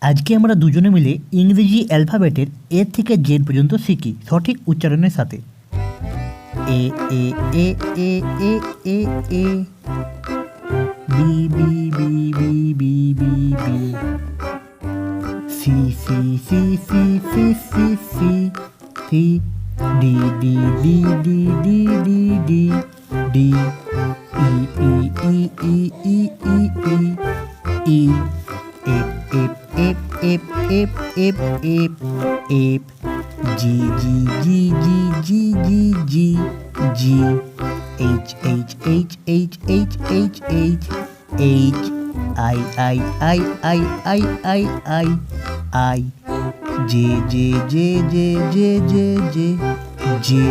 আজকে আমরা দুজনে মিলে ইংরেজি অ্যালফাবেটের এ থেকে জেড পর্যন্ত শিখি সঠিক উচ্চারণের সাথে। A A A A A A A B B B B B B B C C C C C C C C D D D D D D D D E E E E E E E E F F F F F F F G G G G G G G G H H H H H H H H I I I I I I I I J J J J J J J J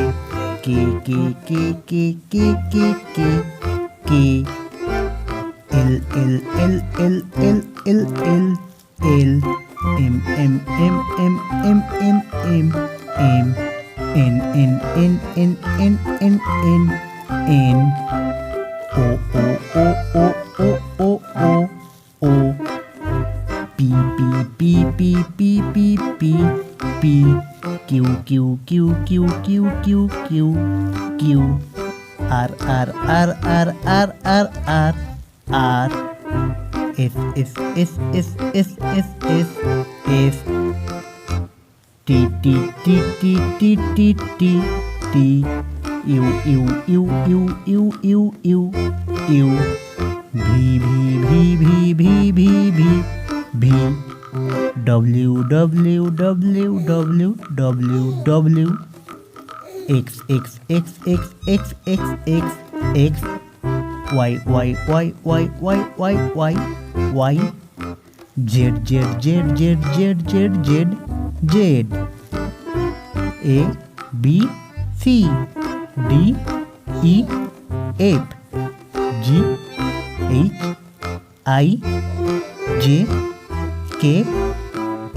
K K K K K K K K L L L L L L L L M M M M M M M M N N N N N N N N O O O O O O O O P P P P P P P P Q Q Q Q Q Q Q Q R R R R R R R R S S S S S S S S T T T T T T T T U U U U U U U U V V V V V V V V W W W W W W X X X X X X X X Y Y Y Y Y Y Y Y Z Z Z Z Z Z Z Z A B C D E F G H I J K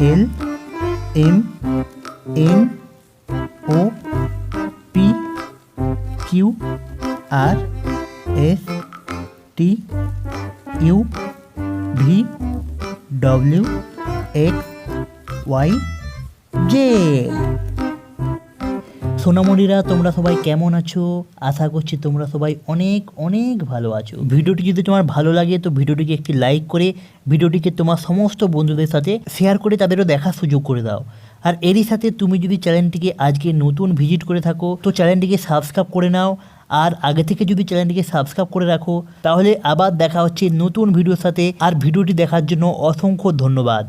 L M N O P Q R S T U V W X Y Z. সোনামণিরা, তোমরা সবাই কেমন আছো? আশা করছি তোমরা সবাই অনেক অনেক ভালো আছো। ভিডিওটি যদি তোমার ভালো লাগে তো ভিডিওটিকে একটি লাইক করে ভিডিওটিকে তোমার সমস্ত বন্ধুদের সাথে শেয়ার করে তাদেরও দেখার সুযোগ করে দাও। আর এরই সাথে তুমি যদি চ্যানেলটিকে আজকে নতুন ভিজিট করে থাকো তো চ্যানেলটিকে সাবস্ক্রাইব করে নাও। আর আগে থেকে যদি চ্যানেলটিকে সাবস্ক্রাইব করে রাখো তাহলে আবার দেখা হচ্ছে নতুন ভিডিওর সাথে। আর ভিডিওটি দেখার জন্য অসংখ্য ধন্যবাদ।